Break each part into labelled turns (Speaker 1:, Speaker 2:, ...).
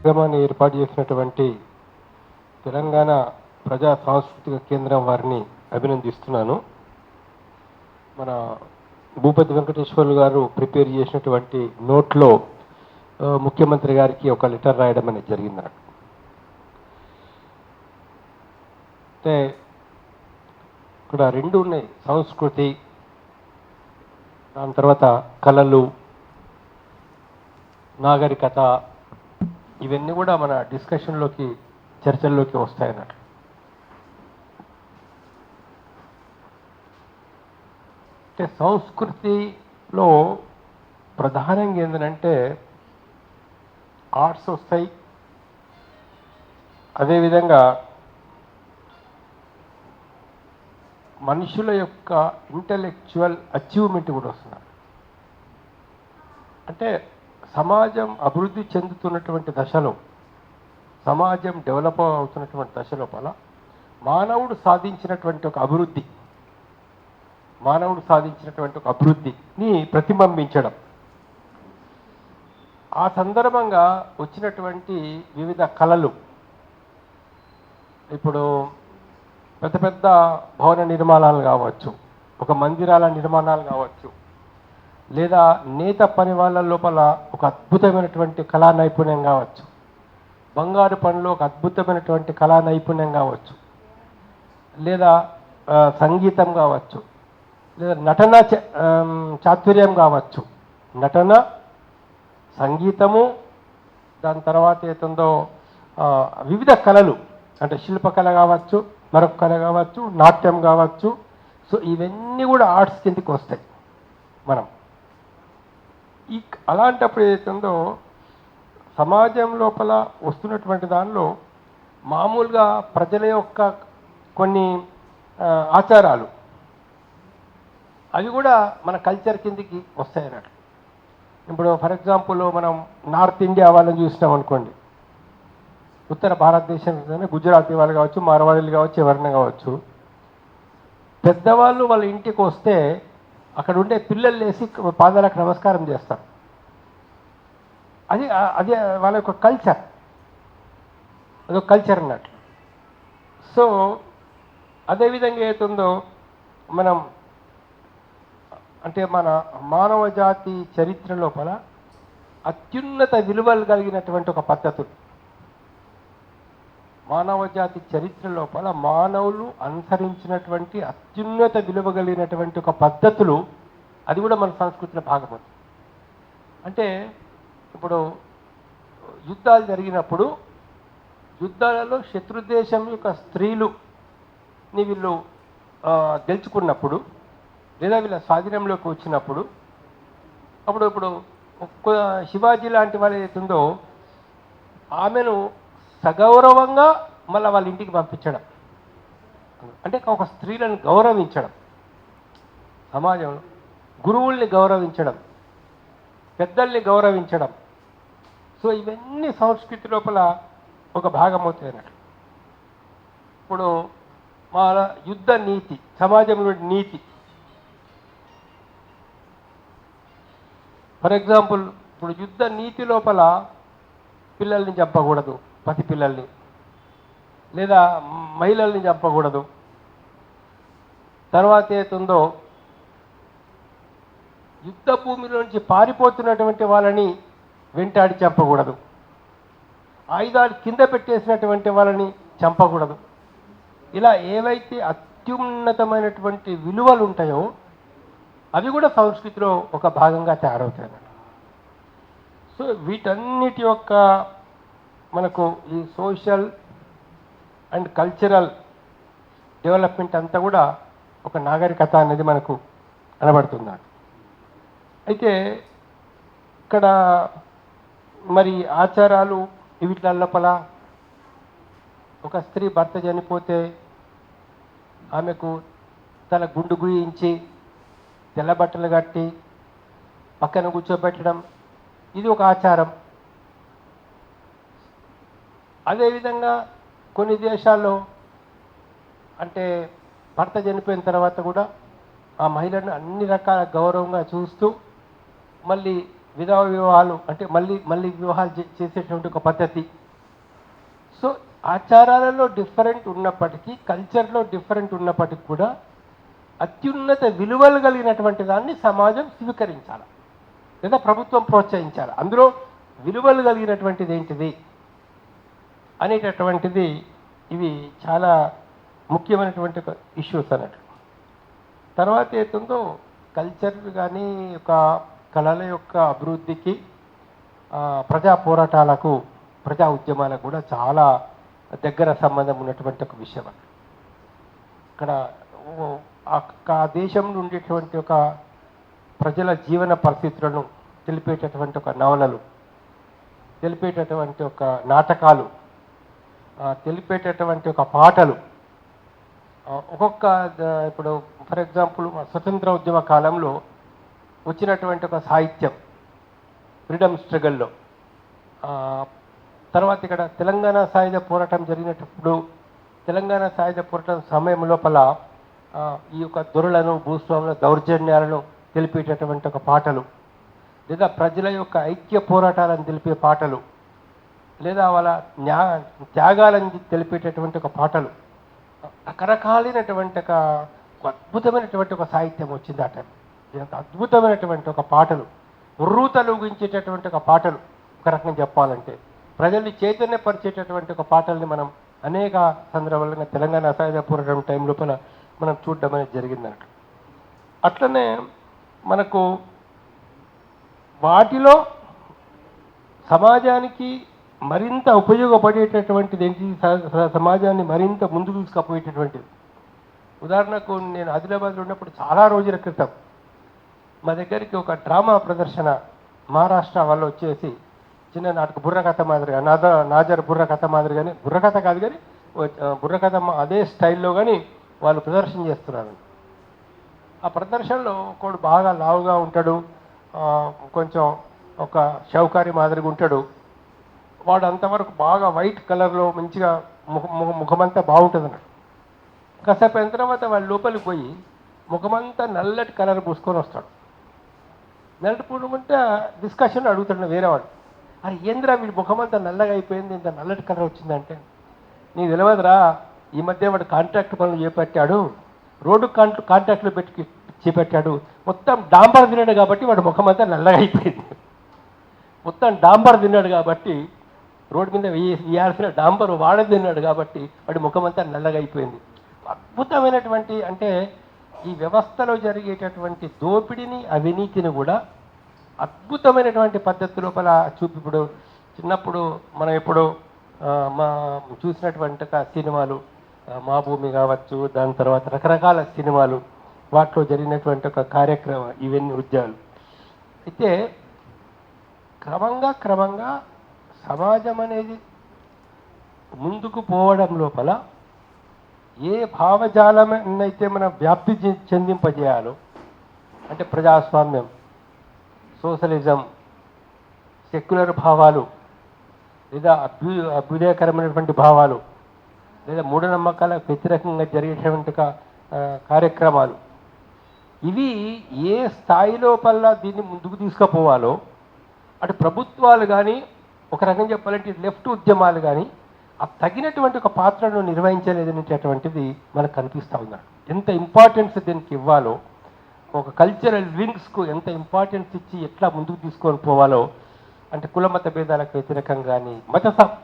Speaker 1: కార్యక్రమాన్ని ఏర్పాటు చేసినటువంటి తెలంగాణ ప్రజా సాంస్కృతిక కేంద్రం వారిని అభినందిస్తున్నాను. మన భూపతి వెంకటేశ్వర్లు గారు ప్రిపేర్ చేసినటువంటి నోట్లో ముఖ్యమంత్రి గారికి ఒక లెటర్ రాయడం అనేది జరిగింది. అంటే ఇక్కడ రెండు ఉన్నాయి, సంస్కృతి, దాని తర్వాత కళలు, నాగరికత, ఇవన్నీ కూడా మన డిస్కషన్లోకి చర్చల్లోకి వస్తాయన్నట్టు. అంటే సంస్కృతిలో ప్రధానంగా ఏంటంటే ఆర్ట్స్ వస్తాయి, అదేవిధంగా మనుషుల యొక్క ఇంటలెక్చువల్ అచీవ్మెంట్ కూడా వస్తున్నారు. అంటే సమాజం అభివృద్ధి చెందుతున్నటువంటి దశలో, సమాజం డెవలప్ అవుతున్నటువంటి దశ లోపల మానవుడు సాధించినటువంటి ఒక అభివృద్ధిని ప్రతిబింబించడం, ఆ సందర్భంగా వచ్చినటువంటి వివిధ కళలు, ఇప్పుడు పెద్ద పెద్ద భవన నిర్మాణాలు కావచ్చు, ఒక మందిరాల నిర్మాణాలు కావచ్చు, లేదా నేత పని వాళ్ళ లోపల ఒక అద్భుతమైనటువంటి కళా నైపుణ్యం కావచ్చు, బంగారు పనిలో ఒక అద్భుతమైనటువంటి కళా నైపుణ్యం కావచ్చు, లేదా సంగీతం కావచ్చు, లేదా నటన చాతుర్యం కావచ్చు, నటన, సంగీతము, దాని తర్వాత ఏతుందో వివిధ కళలు, అంటే శిల్పకళ కావచ్చు, మరొక కళ కావచ్చు, నాట్యం కావచ్చు. సో ఇవన్నీ కూడా ఆర్ట్స్ కిందకి వస్తాయి. మనం అలాంటప్పుడు ఏదైతుందో సమాజం లోపల వస్తున్నటువంటి దానిలో మామూలుగా ప్రజల యొక్క కొన్ని ఆచారాలు అవి కూడా మన కల్చర్ కిందకి వస్తాయి అన్నట్టు. ఇప్పుడు ఫర్ ఎగ్జాంపుల్ మనం నార్త్ ఇండియా వాళ్ళని చూసినాం అనుకోండి, ఉత్తర భారతదేశంలోనే గుజరాతీ వాళ్ళు కావచ్చు, మార్వాడీలు కావచ్చు, ఎవరైనా కావచ్చు, పెద్దవాళ్ళు వాళ్ళ ఇంటికి వస్తే అక్కడ ఉండే పిల్లలు లేసి పాదాలకు నమస్కారం చేస్తారు. అది వాళ్ళ యొక్క కల్చర్, అదొక కల్చర్ అన్నట్టు. సో అదేవిధంగా ఏతుందో మనం అంటే మన మానవ జాతి చరిత్ర లోపల అత్యున్నత విలువలు కలిగినటువంటి ఒక పద్ధతులు, మానవ జాతి చరిత్ర లోపల మానవులు అనుసరించినటువంటి అత్యున్నత విలువ కలిగినటువంటి ఒక పద్ధతులు, అది కూడా మన సంస్కృతిలో భాగమవుతుంది. అంటే ఇప్పుడు యుద్ధాలు జరిగినప్పుడు యుద్ధాలలో శత్రుదేశం యొక్క స్త్రీలుని వీళ్ళు గెలుచుకున్నప్పుడు, లేదా వీళ్ళ స్వాధీనంలోకి వచ్చినప్పుడు, ఇప్పుడు శివాజీ లాంటి వాళ్ళు ఏదైతుందో ఆమెను సగౌరవంగా మళ్ళీ వాళ్ళ ఇంటికి పంపించడం, అంటే ఒక స్త్రీలను గౌరవించడం, సమాజంలో గురువుల్ని గౌరవించడం, పెద్దల్ని గౌరవించడం. సో ఇవన్నీ సంస్కృతి లోపల ఒక భాగం అవుతాయి అన్నట్టు. ఇప్పుడు మన యుద్ధ నీతి, సమాజంలో నీతి, ఫర్ ఎగ్జాంపుల్ ఇప్పుడు యుద్ధ నీతి లోపల పిల్లల్ని చంపకూడదు, పసి పిల్లల్ని, లేదా మహిళల్ని చంపకూడదు. తర్వాత ఏతుందో యుద్ధ భూమిలో నుంచి పారిపోతున్నటువంటి వాళ్ళని వెంటాడి చంపకూడదు, ఆయుధాలు కింద పెట్టేసినటువంటి వాళ్ళని చంపకూడదు. ఇలా ఏవైతే అత్యున్నతమైనటువంటి విలువలు ఉంటాయో అవి కూడా సంస్కృతిలో ఒక భాగంగా తయారవుతాయి. సో వీటన్నిటి యొక్క మనకు ఈ సోషల్ అండ్ కల్చరల్ డెవలప్మెంట్ అంతా కూడా ఒక నాగరికత అనేది మనకు కనబడుతుంది. అయితే ఇక్కడ మరి ఆచారాలు వీటి లోపల ఒక స్త్రీ భర్త చనిపోతే ఆమెకు తల గుండు గుయించి తెల్ల బట్టలు కట్టి పక్కన కూర్చోబెట్టడం, ఇది ఒక ఆచారం. అదేవిధంగా కొన్ని దేశాల్లో అంటే భర్త చనిపోయిన తర్వాత కూడా ఆ మహిళను అన్ని రకాల గౌరవంగా చూస్తూ మళ్ళీ విధవ వివాహాలు అంటే మళ్ళీ వివాహాలు చేసేటువంటి ఒక పద్ధతి సో ఆచారాలలో డిఫరెంట్ ఉన్నప్పటికీ, కల్చర్లో డిఫరెంట్ ఉన్నప్పటికీ కూడా అత్యున్నత విలువలు కలిగినటువంటి దాన్ని సమాజం స్వీకరించాలి లేదా ప్రభుత్వం ప్రోత్సహించాలి. అందులో విలువలు కలిగినటువంటిది ఏంటిది అనేటటువంటిది ఇవి చాలా ముఖ్యమైనటువంటి ఇష్యూస్ అన్నట్టు. తర్వాత ఏతుందో కల్చర్ కానీ ఒక కళల యొక్క అభివృద్ధికి, ప్రజా పోరాటాలకు, ప్రజా ఉద్యమాలకు కూడా చాలా దగ్గర సంబంధం ఉన్నటువంటి ఒక విషయం. ఇక్కడ ఆ దేశంలో ఉండేటువంటి ఒక ప్రజల జీవన పరిస్థితులను తెలిపేటటువంటి ఒక నవలలు, తెలిపేటటువంటి ఒక నాటకాలు, తెలిపేటటువంటి ఒక పాటలు, ఒక్కొక్క ఇప్పుడు ఫర్ ఎగ్జాంపుల్ స్వతంత్ర ఉద్యమ కాలంలో వచ్చినటువంటి ఒక సాహిత్యం ఫ్రీడమ్ స్ట్రగల్లో, తర్వాత ఇక్కడ తెలంగాణ సాయుధ పోరాటం జరిగినప్పుడు తెలంగాణ సాయుధ పోరాటం సమయం లోపల ఈ యొక్క దొరలను, భూస్వాముల దౌర్జన్యాలను తెలిపేటటువంటి ఒక పాటలు, లేదా ప్రజల యొక్క ఐక్య పోరాటాలను తెలిపే పాటలు, లేదా వాళ్ళ త్యాగాలను తెలిపేటటువంటి ఒక పాటలు, రకరకాలైనటువంటి ఒక అద్భుతమైనటువంటి ఒక సాహిత్యం వచ్చింది ఆ టైం. అద్భుతమైనటువంటి ఒక పాటలు, ఉర్రూతలూగించేటటువంటి ఒక పాటలు, ఒక రకంగా చెప్పాలంటే ప్రజల్ని చైతన్యపరిచేటటువంటి ఒక పాటల్ని మనం అనేక సందర్భాలుగా తెలంగాణ సాయుధ పోరాటం టైం లోపల మనం చూడడం అనేది జరిగిందన్నట్టు. అట్లనే మనకు వాటిలో సమాజానికి మరింత ఉపయోగపడేటటువంటిది ఏంటి, సమాజాన్ని మరింత ముందుకు తీసుకుపోయేటటువంటిది. ఉదాహరణకు నేను ఆదిలాబాద్లో ఉన్నప్పుడు చాలా రోజుల క్రితం మా దగ్గరికి ఒక డ్రామా ప్రదర్శన మహారాష్ట్ర వాళ్ళు వచ్చేసి చిన్న నాటక బుర్రకథ మాదిరిగా, నాజర్ బుర్రకథ మాదిరిగానే, బుర్రకథ కాదు కానీ బుర్రకథ అదే స్టైల్లో కానీ వాళ్ళు ప్రదర్శన చేస్తున్నారు. ఆ ప్రదర్శనలో ఒకడు బాగా లావుగా ఉంటాడు, కొంచెం ఒక షౌకారి మాదిరిగా ఉంటాడు. వాడు అంతవరకు బాగా వైట్ కలర్లో మంచిగా ముఖమంతా బాగుంటుంది అన్నాడు. కాసేపు అయిన తర్వాత వాళ్ళ లోపలికి పోయి ముఖమంతా నల్లటి కలర్ పూసుకొని వస్తాడు. నల్లటి పూసుకుంటే డిస్కషన్ అడుగుతాడు వేరేవాడు, అది ఏంద్రా వీడి ముఖమంతా నల్లగా అయిపోయింది, ఇంత నల్లటి కలర్ వచ్చిందంటే, నీకు తెలియదురా ఈ మధ్య వాడు కాంట్రాక్ట్ పనులు చేపట్టాడు, రోడ్డు కాంట్రాక్ట్లు చేపట్టాడు, మొత్తం డాంబర్ తిన్నాడు కాబట్టి వాడు ముఖమంతా నల్లగా అయిపోయింది. మొత్తం డాంబర్ తిన్నాడు కాబట్టి, రోడ్డు మీద వేయాల్సిన డాంబర్ వాడ తిన్నాడు కాబట్టి వాడి ముఖమంతా నల్లగా అయిపోయింది. అద్భుతమైనటువంటి, అంటే ఈ వ్యవస్థలో జరిగేటటువంటి దోపిడీని, అవినీతిని కూడా అద్భుతమైనటువంటి పద్ధతి లోపల చూపి, ఇప్పుడు చిన్నప్పుడు మనం ఎప్పుడు చూసినటువంటి సినిమాలు, మా భూమి కావచ్చు, దాని తర్వాత రకరకాల సినిమాలు, వాటిలో జరిగినటువంటి ఒక కార్యక్రమం, ఇవన్నీ ఉద్యోగాలు. అయితే క్రమంగా సమాజం అనేది ముందుకు పోవడం లోపల ఏ భావజాలమైతే మనం వ్యాప్తి చెందింపజేయాలో, అంటే ప్రజాస్వామ్యం, సోషలిజం, సెక్యులర్ భావాలు, లేదా అభ్యుదయకరమైనటువంటి భావాలు, లేదా మూఢనమ్మకాలకు వ్యతిరేకంగా జరిగేటువంటి కార్యక్రమాలు, ఇవి ఏ స్థాయి లోపల దీన్ని ముందుకు తీసుకుపోవాలో అటు ప్రభుత్వాలు కానీ, ఒక రకం చెప్పాలంటే లెఫ్ట్ ఉద్యమాలు కానీ ఆ తగినటువంటి ఒక పాత్రను నిర్వహించలేదనేటటువంటిది మనకు కనిపిస్తూ ఉన్నాడు. ఎంత ఇంపార్టెన్స్ దీనికి ఇవ్వాలో, ఒక కల్చరల్ వింగ్స్కు ఎంత ఇంపార్టెన్స్ ఇచ్చి ఎట్లా ముందుకు తీసుకొని పోవాలో, అంటే కుల మత భేదాలకు వ్యతిరేకంగా కానీ,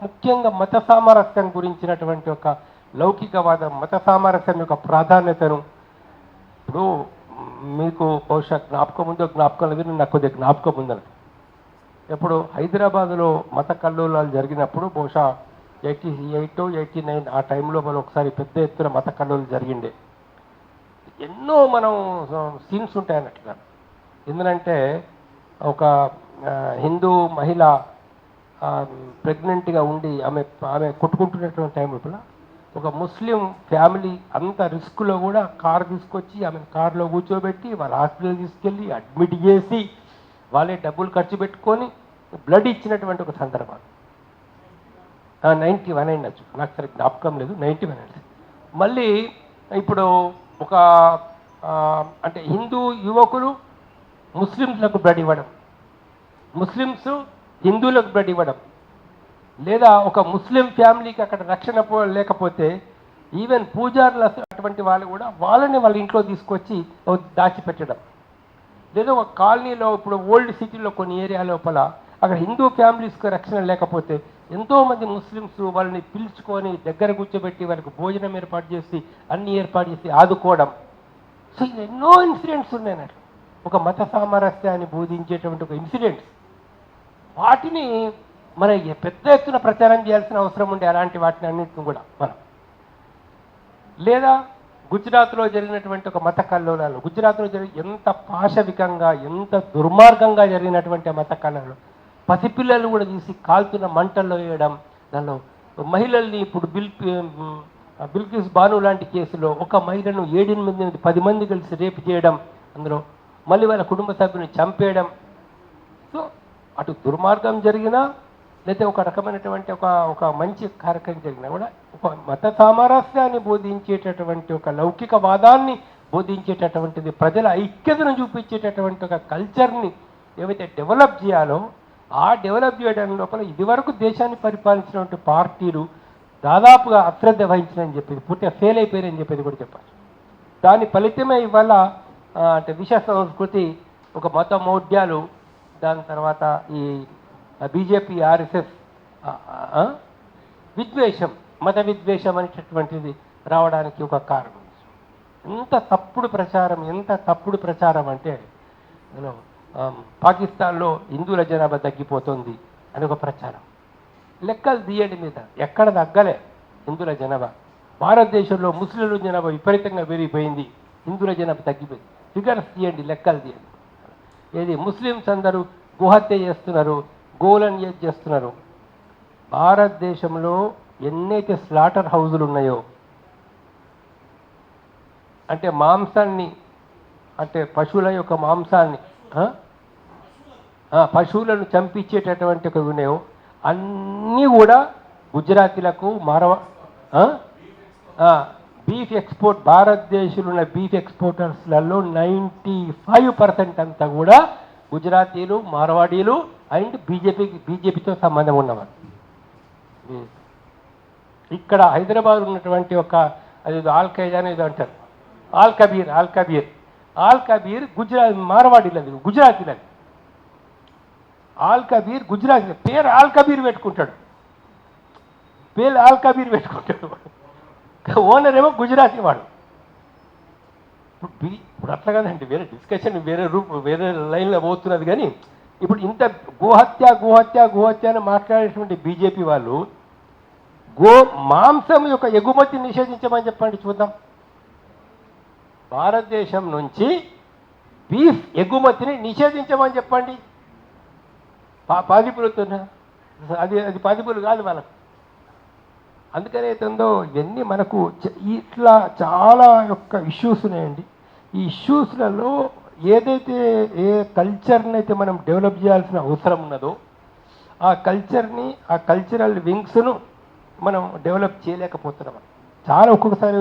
Speaker 1: ముఖ్యంగా మత సామరస్యం గురించినటువంటి ఒక లౌకికవాదం, మత సామరస్యం యొక్క ప్రాధాన్యతను, ఇప్పుడు మీకు బహుశా జ్ఞాపకం ఉందో జ్ఞాపకం లేదు, నాకు కొద్దిగా జ్ఞాపకం ఉందని, ఎప్పుడు హైదరాబాదులో మత కల్లోలాలు జరిగినప్పుడు బహుశా 88, 89 ఆ టైంలో మనం ఒకసారి పెద్ద ఎత్తున మత కల్లోలు జరిగిండే. ఎన్నో మనం సీన్స్ ఉంటాయన్నట్లుగా. ఎందుకంటే ఒక హిందూ మహిళ ప్రెగ్నెంట్గా ఉండి ఆమె కొట్టుకుంటున్నటువంటి టైం లోపల ఒక ముస్లిం ఫ్యామిలీ అంత రిస్క్లో కూడా కారు తీసుకొచ్చి ఆమె కారులో కూర్చోబెట్టి వాళ్ళ హాస్పిటల్ తీసుకెళ్ళి అడ్మిట్ చేసి వాళ్ళే డబ్బులు ఖర్చు పెట్టుకొని బ్లడ్ ఇచ్చినటువంటి ఒక సందర్భం. 91 అయినచ్చు, నాకు సరే జ్ఞాపకం లేదు, 91 అయినచ్చు. మళ్ళీ ఇప్పుడు ఒక అంటే హిందూ యువకులు ముస్లిమ్స్లకు బ్లడ్ ఇవ్వడం, ముస్లిమ్స్ హిందువులకు బ్లడ్ ఇవ్వడం, లేదా ఒక ముస్లిం ఫ్యామిలీకి అక్కడ రక్షణ లేకపోతే ఈవెన్ పూజారులు అటువంటి వాళ్ళు కూడా వాళ్ళని వాళ్ళ ఇంట్లో తీసుకొచ్చి దాచిపెట్టడం. లేదా ఒక కాలనీలో ఇప్పుడు ఓల్డ్ సిటీలో కొన్ని ఏరియా లోపల అక్కడ హిందూ ఫ్యామిలీస్కి రక్షణ లేకపోతే ఎంతోమంది ముస్లిమ్స్ వాళ్ళని పిలుచుకొని దగ్గర కూర్చోబెట్టి వాళ్ళకి భోజనం ఏర్పాటు చేసి అన్ని ఏర్పాటు చేసి ఆదుకోవడం. సో ఇది ఎన్నో ఇన్సిడెంట్స్ ఉన్నాయి అన్నట్లు. ఒక మత సామరస్యాన్ని బోధించేటువంటి ఒక ఇన్సిడెంట్స్, వాటిని మన పెద్ద ఎత్తున ప్రచారం చేయాల్సిన అవసరం ఉండే అలాంటి వాటిని అన్నింటిని కూడా మనం. లేదా గుజరాత్లో జరిగినటువంటి ఒక మత కల్లోలాలు, గుజరాత్లో ఎంత పాశవికంగా ఎంత దుర్మార్గంగా జరిగినటువంటి మత కల్లోలాలు, పసిపిల్లలు కూడా తీసి కాల్తున్న మంటల్లో వేయడం. దానిలో మహిళల్ని ఇప్పుడు బిల్కిస్ బాను లాంటి కేసులో ఒక మహిళను 7-8 10 మంది కలిసి రేపు చేయడం, అందులో మళ్ళీ వాళ్ళ కుటుంబ సభ్యుని చంపేయడం. సో అటు దుర్మార్గం జరిగినా లేదా ఒక రకమైనటువంటి ఒక మంచి కార్యక్రమం జరిగినా కూడా ఒక మత సామరస్యాన్ని బోధించేటటువంటి ఒక లౌకికవాదాన్ని బోధించేటటువంటిది, ప్రజల ఐక్యతను చూపించేటటువంటి ఒక కల్చర్ని ఏవైతే డెవలప్ చేయాలో ఆ డెవలప్ చేయడం లోపల ఇదివరకు దేశాన్ని పరిపాలించినటువంటి పార్టీలు దాదాపుగా అశ్రద్ధ వహించినని చెప్పేది, పూర్తిగా ఫెయిల్ అయిపోయారని చెప్పేది కూడా చెప్పాలి. దాని ఫలితమే ఇవాళ అంటే విష సంస్కృతి, ఒక మత మౌఢ్యాలు, దాని తర్వాత ఈ బీజేపీ ఆర్ఎస్ఎస్ విద్వేషం, మత విద్వేషం అనేటటువంటిది రావడానికి ఒక కారణం. ఎంత తప్పుడు ప్రచారం అంటే పాకిస్తాన్లో హిందువుల జనాభా తగ్గిపోతుంది అని ఒక ప్రచారం. లెక్కలు తీయండి మీద ఎక్కడ తగ్గలే హిందువుల జనాభా. భారతదేశంలో ముస్లింల జనాభా విపరీతంగా పెరిగిపోయింది, హిందువుల జనాభా తగ్గిపోయింది. ఫిగర్స్ తీయండి, లెక్కలు తీయండి. ఏది ముస్లిమ్స్ అందరూ గోహత్య చేస్తున్నారు, గోలను చేస్తున్నారు. భారతదేశంలో ఎన్నైతే స్లాటర్ హౌజులు ఉన్నాయో, అంటే మాంసాన్ని, అంటే పశువుల యొక్క మాంసాన్ని, పశువులను చంపించేటటువంటి ఒక ఉన్నాయో అన్నీ కూడా గుజరాతీలకు బీఫ్ ఎక్స్పోర్ట్, భారతదేశంలో ఉన్న బీఫ్ ఎక్స్పోర్టర్స్లలో 95% అంతా కూడా గుజరాతీలు, మార్వాడీలు అండ్ బీజేపీతో సంబంధం ఉన్నవారు. ఇక్కడ హైదరాబాద్ ఉన్నటువంటి ఒక అది ఆల్ ఖైదా అనేది అంటారు, ఆల్ కబీర్ మార్వాడీలది, గుజరాతీలది. గుజరాతీ పేరు ఆల్ కబీర్ పెట్టుకుంటాడు, ఓనర్ ఏమో గుజరాతీ వాడు. ఇప్పుడు అట్లా కదండి, వేరే డిస్కషన్ వేరే లైన్లో పోతున్నది. కానీ ఇప్పుడు ఇంత గోహత్య అని మాట్లాడేటువంటి బీజేపీ వాళ్ళు మాంసం యొక్క ఎగుమతి నిషేధించమని చెప్పండి చూద్దాం. భారతదేశం నుంచి బీఫ్ ఎగుమతిని నిషేధించమని చెప్పండి. పాదిపులుతున్నా అది పాదిపులు కాదు మనకు. అందుకనే ఏందో ఇవన్నీ మనకు ఇట్లా చాలా యొక్క ఇష్యూస్ ఉన్నాయండి. ఈ ఇష్యూస్లలో ఏదైతే ఏ కల్చర్ని అయితే మనం డెవలప్ చేయాల్సిన అవసరం ఉన్నదో ఆ కల్చర్ని, ఆ కల్చరల్ వింగ్స్ను మనం డెవలప్ చేయలేకపోతున్నాం. చాలా ఒక్కొక్కసారి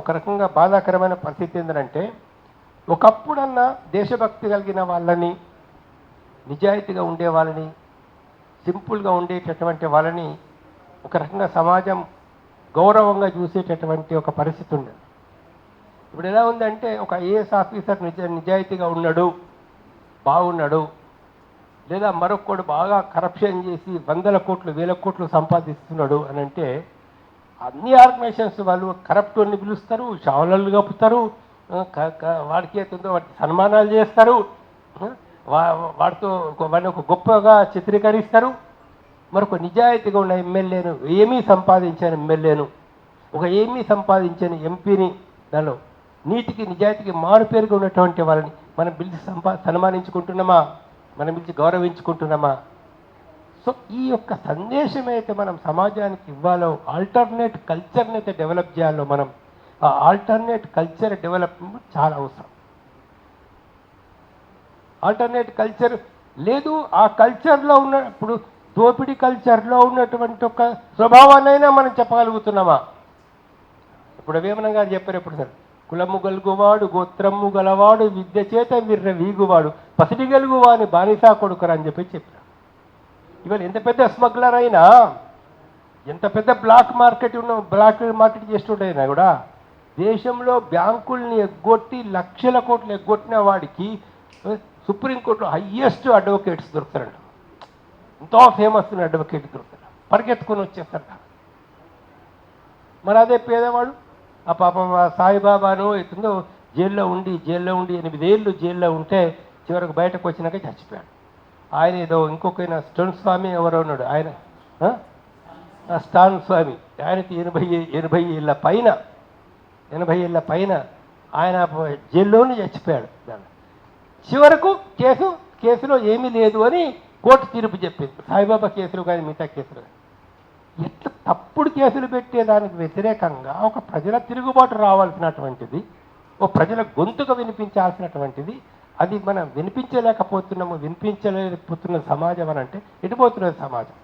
Speaker 1: ఒక రకంగా బాధాకరమైన పరిస్థితి ఏంటంటే, ఒకప్పుడన్నా దేశభక్తి కలిగిన వాళ్ళని, నిజాయితీగా ఉండే వాళ్ళని, సింపుల్గా ఉండేటటువంటి వాళ్ళని ఒక రకంగా సమాజం గౌరవంగా చూసేటటువంటి ఒక పరిస్థితి ఉండేది. ఇప్పుడు ఎలా ఉందంటే, ఒక ఐఏఎస్ ఆఫీసర్ నిజాయితీగా ఉన్నాడు, బాగున్నాడు, లేదా మరొకడు బాగా కరప్షన్ చేసి 100 కోట్లు 1000 కోట్లు సంపాదిస్తున్నాడు అని అంటే అన్ని ఆర్గనైజేషన్స్ వాళ్ళు కరప్టోని పిలుస్తారు, షావులలు కప్పుతారు, వాడికి ఏతుందో వాటికి సన్మానాలు చేస్తారు, వాడితో వాడిని ఒక గొప్పగా చిత్రీకరిస్తారు. మరొక నిజాయితీగా ఉన్న ఎమ్మెల్యేను, ఏమీ సంపాదించని ఎమ్మెల్యేను, ఏమీ సంపాదించని ఎంపీని, దానిలో నీతికి నిజాయితీకి మారుపేరుగా ఉన్నటువంటి వాళ్ళని మనం పిలిచి సన్మానించుకుంటున్నామా, మనం పిలిచి గౌరవించుకుంటున్నామా? సో ఈ యొక్క సందేశం అయితే మనం సమాజానికి ఇవ్వాలో, ఆల్టర్నేట్ కల్చర్ని అయితే డెవలప్ చేయాలో, మనం ఆ ఆల్టర్నేట్ కల్చర్ డెవలప్మెంట్ చాలా అవసరం. ఆల్టర్నేట్ కల్చర్ లేదు, ఆ కల్చర్లో ఉన్న ఇప్పుడు దోపిడీ కల్చర్లో ఉన్నటువంటి ఒక స్వభావాన్నైనా మనం చెప్పగలుగుతున్నామా? ఇప్పుడు వేమన గారు చెప్పారు ఎప్పుడు సార్, కులము గలుగువాడు గోత్రము గలవాడు విద్య చేత వీర్ర వీగువాడు పసిడి గలుగువాని బానిసా కొడుకురా అని చెప్పి చెప్పారు. ఇవాళ ఎంత పెద్ద స్మగ్లర్ అయినా, ఎంత పెద్ద బ్లాక్ మార్కెట్ చేస్తుంటైనా కూడా దేశంలో బ్యాంకుల్ని ఎగ్గొట్టి లక్షల కోట్లు ఎగ్గొట్టిన వాడికి సుప్రీంకోర్టులో హయ్యెస్ట్ అడ్వకేట్స్ దొరుకుతారంట. ఎంతో ఫేమస్ ఉన్న అడ్వకేట్ దొరుకుతారు, పరిగెత్తుకొని వచ్చేస్తారు. మరి అదే పేదవాడు ఆ పాపం సాయిబాబాను ఎత్తుందో జైల్లో ఉండి 8 ఏళ్ళు జైల్లో ఉంటే చివరికి బయటకు వచ్చినాక చచ్చిపోయాడు. ఆయన ఏదో ఇంకొక స్టోన్ స్వామి ఎవరో ఉన్నాడు, ఆయన స్టాన్ స్వామి, ఆయనకి 80 ఏళ్ళ పైన ఆయన జైల్లోనే చచ్చిపోయాడు. చివరకు కేసులో ఏమీ లేదు అని కోర్టు తీర్పు చెప్పింది. సాయిబాబా కేసులు కానీ మిగతా కేసులు కానీ ఎట్లా తప్పుడు కేసులు పెట్టేదానికి వ్యతిరేకంగా ఒక ప్రజల తిరుగుబాటు రావాల్సినటువంటిది, ఓ ప్రజల గొంతుగా వినిపించాల్సినటువంటిది, అది మనం వినిపించలేకపోతున్న సమాజం అని అంటే ఎటుపోతున్నది సమాజం.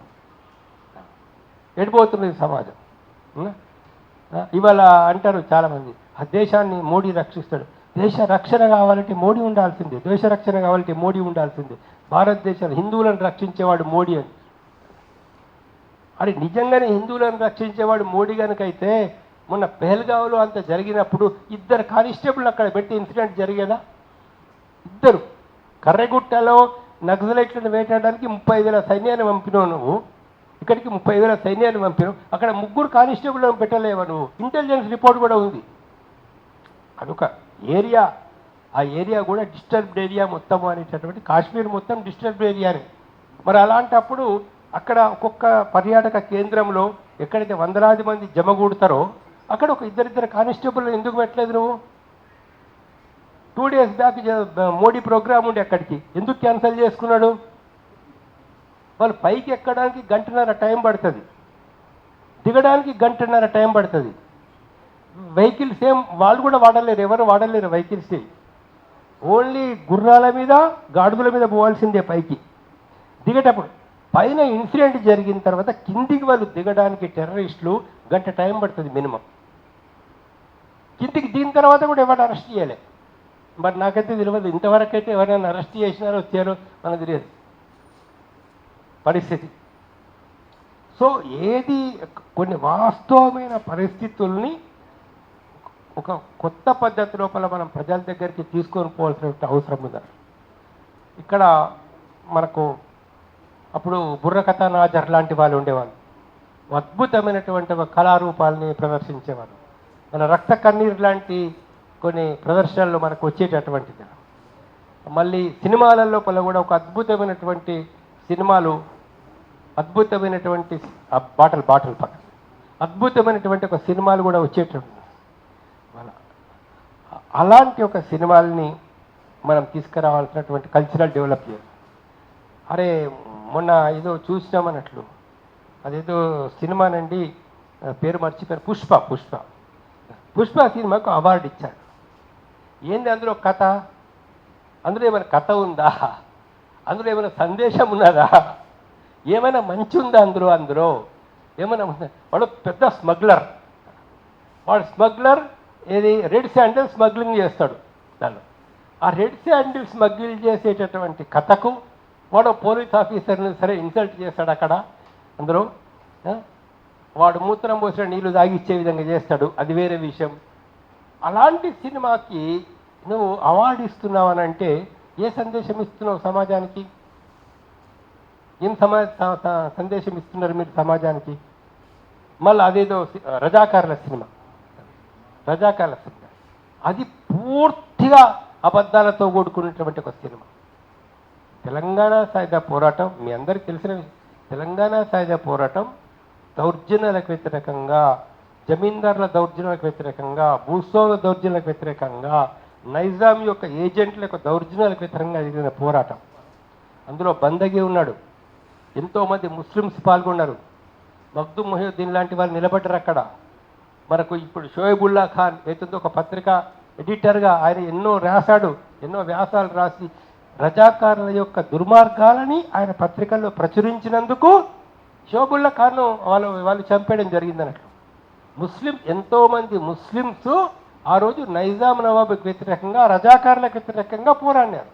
Speaker 1: ఇవాళ అంటారు చాలామంది, ఆ దేశాన్ని మోడీ రక్షిస్తాడు. దేశ రక్షణ కావాలంటే మోడీ ఉండాల్సిందే, దేశ రక్షణ కావాలంటే మోడీ ఉండాల్సిందే. భారతదేశంలో హిందువులను రక్షించేవాడు మోడీ అని. అది నిజంగానే హిందువులను రక్షించేవాడు మోడీ కనుకైతే మొన్న పెహల్గావ్లో అంత జరిగినప్పుడు 2 కానిస్టేబుల్ అక్కడ పెట్టి ఇన్సిడెంట్ జరిగేదా? 2 కర్రెగుట్టలో నక్సలైట్లను వేటాడడానికి 30,000 సైన్యాన్ని పంపినావు నువ్వు, ఇక్కడికి 30,000 సైన్యాన్ని పంపినావు, అక్కడ 3 కానిస్టేబుల్లను పెట్టలేవా నువ్వు? ఇంటెలిజెన్స్ రిపోర్ట్ కూడా ఉంది. అదొక ఏరియా, ఆ ఏరియా కూడా డిస్టర్బ్డ్ ఏరియా మొత్తం అనేటటువంటి, కాశ్మీర్ మొత్తం డిస్టర్బ్డ్ ఏరియానే. మరి అలాంటప్పుడు అక్కడ ఒక్కొక్క పర్యాటక కేంద్రంలో ఎక్కడైతే వందలాది మంది జమగూడతారో అక్కడ ఒక 2 కానిస్టేబుల్ ఎందుకు పెట్టలేదు నువ్వు? 2 days బ్యాక్ మోడీ ప్రోగ్రామ్ ఉండే, అక్కడికి ఎందుకు క్యాన్సిల్ చేసుకున్నాడు? వాళ్ళు పైకి ఎక్కడానికి 1.5 గంట టైం పడుతుంది, దిగడానికి 1.5 గంట టైం పడుతుంది. వెహికల్స్ వాళ్ళు కూడా వాడలేరు, ఎవరు వాడలేరు వెహికల్స్. ఓన్లీ గుర్రాల మీద గాడుగుల మీద పోవాల్సిందే పైకి. దిగేటప్పుడు పైన ఇన్సిడెంట్ జరిగిన తర్వాత కిందికి వాళ్ళు దిగడానికి టెర్రరిస్టులు 1 గంట టైం పడుతుంది మినిమం. కిందికి దిగిన తర్వాత కూడా ఎవరు అరెస్ట్ చేయలే. మరి నాకైతే తెలియదు ఇంతవరకు అయితే ఎవరైనా అరెస్ట్ చేసినారో వచ్చారో మనకు తెలియదు పరిస్థితి. సో ఏది కొన్ని వాస్తవమైన పరిస్థితుల్ని ఒక కొత్త పద్ధతి లోపల మనం ప్రజల దగ్గరికి తీసుకొని పోవాల్సిన అవసరం ఉంది. ఇక్కడ మనకు అప్పుడు బుర్రకథ నాజర్ లాంటి వాళ్ళు ఉండేవాళ్ళు, అద్భుతమైనటువంటి ఒక కళారూపాలని ప్రదర్శించేవాళ్ళు. మన రక్త కన్నీరు లాంటి కొన్ని ప్రదర్శనలు మనకు వచ్చేటటువంటిది. మళ్ళీ సినిమాల లోపల కూడా ఒక అద్భుతమైనటువంటి సినిమాలు, అద్భుతమైనటువంటి బాటలు పక్కన అద్భుతమైనటువంటి ఒక సినిమాలు కూడా వచ్చేటటువంటి, అలాంటి ఒక సినిమాలని మనం తీసుకురావాల్సినటువంటి కల్చరల్ డెవలప్ చేయాలి. అరే మొన్న ఏదో చూసినామన్నట్లు, అదేదో సినిమానండి పేరు మర్చిపోయారు, పుష్ప సినిమాకు అవార్డు ఇచ్చాడు. ఏంది అందులో కథ? అందులో ఏమైనా కథ ఉందా? అందులో ఏమైనా సందేశం ఉన్నదా? ఏమైనా మంచి ఉందా అందులో ఏమైనా? వాడు పెద్ద స్మగ్లర్, వాడు స్మగ్లర్ ఏది రెడ్ శాండిల్ స్మగ్లింగ్ చేస్తాడు. దానిలో ఆ రెడ్ శాండిల్ స్మగ్లింగ్ చేసేటటువంటి కథకు వాడు పోలీస్ ఆఫీసర్ని సరే ఇన్సల్ట్ చేస్తాడు అక్కడ. అందులో వాడు మూత్రం పోసిన నీళ్లు తాగిచ్చే విధంగా చేస్తాడు, అది వేరే విషయం. అలాంటి సినిమాకి నువ్వు అవార్డు ఇస్తున్నావనంటే ఏ సందేశం ఇస్తున్నావు సమాజానికి? ఏం సందేశం ఇస్తున్నారు మీరు సమాజానికి? మళ్ళీ అదేదో రజాకారుల సినిమా అది పూర్తిగా అబద్ధాలతో కూడుకున్నటువంటి ఒక సినిమా. తెలంగాణ సాయుధ పోరాటం మీ అందరికీ తెలిసిన తెలంగాణ సాయుధ పోరాటం దౌర్జన్యాలకు వ్యతిరేకంగా, జమీందారుల దౌర్జన్యాలకు వ్యతిరేకంగా, భూస్వాముల దౌర్జన్యాలకు వ్యతిరేకంగా, నైజాం యొక్క ఏజెంట్ల యొక్క దౌర్జన్యాలకు వ్యతిరేకంగా జరిగిన పోరాటం. అందులో బందగి ఉన్నాడు, ఎంతోమంది ముస్లిమ్స్ పాల్గొన్నారు, మగ్దుమ్ మొహియుద్దీన్ లాంటి వాళ్ళు నిలబడ్డారు అక్కడ. మనకు ఇప్పుడు షోయబుల్లా ఖాన్ ఏతుందో ఒక పత్రిక ఎడిటర్గా ఆయన ఎన్నో వ్యాసాలు రాసి రజాకారుల యొక్క దుర్మార్గాలని ఆయన పత్రికల్లో ప్రచురించినందుకు షోబుల్లా ఖాన్ వాళ్ళు చంపేయడం జరిగింది అన్నట్లు. ఎంతోమంది ముస్లిమ్స్ ఆ రోజు నైజాం నవాబుకి వ్యతిరేకంగా, రజాకారులకు వ్యతిరేకంగా పోరాడారు.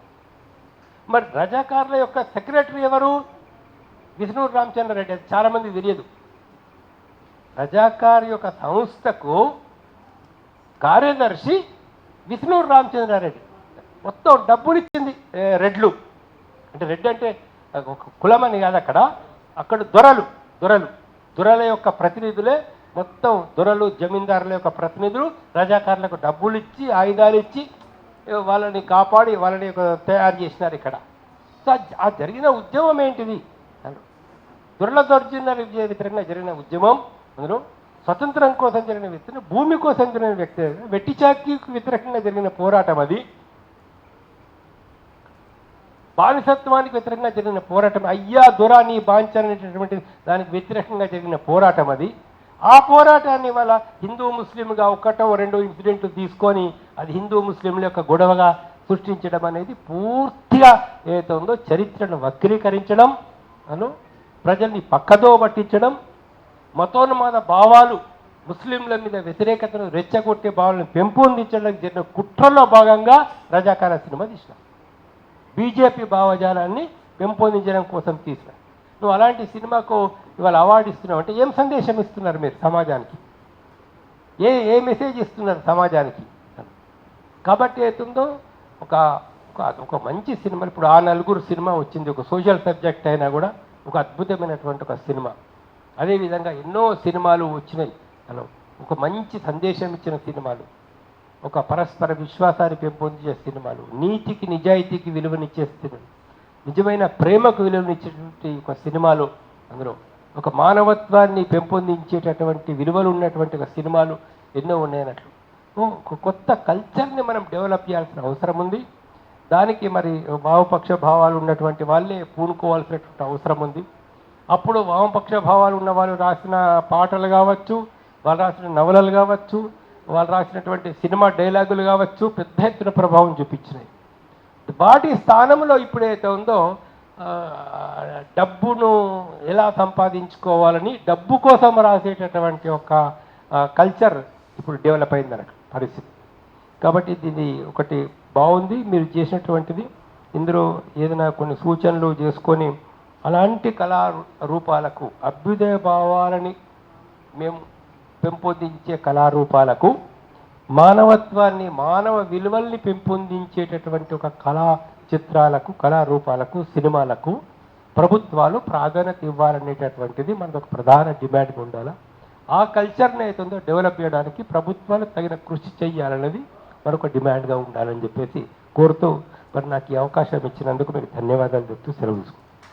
Speaker 1: మరి రజాకారుల యొక్క సెక్రటరీ ఎవరు? విష్ణూరు రామచంద్రారెడ్డి, అది చాలామంది తెలియదు. రజాకార్ యొక్క సంస్థకు కార్యదర్శి విష్ణూరు రామచంద్రారెడ్డి. మొత్తం డబ్బులు ఇచ్చింది రెడ్లు. అంటే రెడ్డి అంటే ఒక కులమని కాదు, అక్కడ దొరల యొక్క ప్రతినిధులే, మొత్తం దొరలు జమీందారుల యొక్క ప్రతినిధులు రజాకారులకు డబ్బులు ఇచ్చి, ఆయుధాలు ఇచ్చి వాళ్ళని కాపాడి వాళ్ళని తయారు చేసినారు ఇక్కడ. సో ఆ జరిగిన ఉద్యమం ఏంటిది? దొరల దౌర్జన్యానికి వ్యతిరేకంగా జరిగిన ఉద్యమం, అందులో స్వతంత్రం కోసం జరిగిన వ్యక్తిని, భూమి కోసం జరిగిన వ్యక్తి, వెట్టి చాకీకి వ్యతిరేకంగా జరిగిన పోరాటం అది. బానిసత్వానికి వ్యతిరేకంగా జరిగిన పోరాటం, అయ్యా దొరా నీ బాంచ అనేటటువంటి దానికి వ్యతిరేకంగా జరిగిన పోరాటం అది. ఆ పోరాటాన్ని వాళ్ళ హిందూ ముస్లింగా ఒకటో రెండో ఇన్సిడెంట్లు తీసుకొని అది హిందూ ముస్లింల యొక్క గొడవగా సృష్టించడం అనేది పూర్తిగా ఏదైతే ఉందో చరిత్రను వక్రీకరించడం, ప్రజల్ని పక్కదో పట్టించడం, మతోన్మాద భావాలు, ముస్లింల మీద వ్యతిరేకతను రెచ్చగొట్టే భావాలను పెంపొందించడానికి జరిగిన కుట్రలో భాగంగా రజాకార సినిమా తీసినాం. బీజేపీ భావజాలాన్ని పెంపొందించడం కోసం తీసిన నువ్వు అలాంటి సినిమాకు ఇవాళ అవార్డు ఇస్తున్నావు అంటే ఏం సందేశం ఇస్తున్నారు మీరు సమాజానికి? ఏ మెసేజ్ ఇస్తున్నారు సమాజానికి? కాబట్టి అవుతుందో ఒక మంచి సినిమా. ఇప్పుడు ఆ నలుగురు సినిమా వచ్చింది, ఒక సోషల్ సబ్జెక్ట్ అయినా కూడా ఒక అద్భుతమైనటువంటి ఒక సినిమా. అదేవిధంగా ఎన్నో సినిమాలు వచ్చినాయి, ఒక మంచి సందేశం ఇచ్చిన సినిమాలు, ఒక పరస్పర విశ్వాసాన్ని పెంపొందించే సినిమాలు, నీతికి నిజాయితీకి విలువనిచ్చే సినిమాలు, నిజమైన ప్రేమకు విలువనిచ్చేటువంటి ఒక సినిమాలు, అందులో ఒక మానవత్వాన్ని పెంపొందించేటటువంటి విలువలు ఉన్నటువంటి ఒక సినిమాలు ఎన్నో ఉన్నాయన్నట్లు. ఒక కొత్త కల్చర్ని మనం డెవలప్ చేయాల్సిన అవసరం ఉంది. దానికి మరి వామపక్ష భావాలు ఉన్నటువంటి వాళ్ళే పూనుకోవాల్సినటువంటి అవసరం ఉంది. అప్పుడు వామపక్ష భావాలు ఉన్న వాళ్ళు రాసిన పాటలు కావచ్చు, వాళ్ళు రాసిన నవలలు కావచ్చు, వాళ్ళు రాసినటువంటి సినిమా డైలాగులు కావచ్చు, పెద్ద ఎత్తున ప్రభావం చూపించినాయి. వాటి స్థానంలో ఇప్పుడైతే ఉందో డబ్బును ఎలా సంపాదించుకోవాలని డబ్బు కోసం రాసేటటువంటి ఒక కల్చర్ ఇప్పుడు డెవలప్ అయిందన్నట్టు పరిస్థితి. కాబట్టి దీన్ని ఒకటి బాగుంది మీరు చేసినటువంటిది. ఇందులో ఏదైనా కొన్ని సూచనలు చేసుకొని అలాంటి కళారూపాలకు, అభ్యుదయ భావాలని మేము పెంపొందించే కళారూపాలకు, మానవత్వాన్ని, మానవ విలువల్ని పెంపొందించేటటువంటి ఒక కళా చిత్రాలకు, కళారూపాలకు, సినిమాలకు ప్రభుత్వాలు ప్రాధాన్యత ఇవ్వాలనేటటువంటిది మనకు ఒక ప్రధాన డిమాండ్గా ఉండాలి. ఆ కల్చర్ని అవుతుందో డెవలప్ చేయడానికి ప్రభుత్వాలు తగిన కృషి చేయాలనేది మరొక డిమాండ్గా ఉండాలని చెప్పేసి కోరుతూ మరి నాకు ఈ అవకాశం ఇచ్చినందుకు మీకు ధన్యవాదాలు చెప్తూ సెలవు తీసుకుంటాను.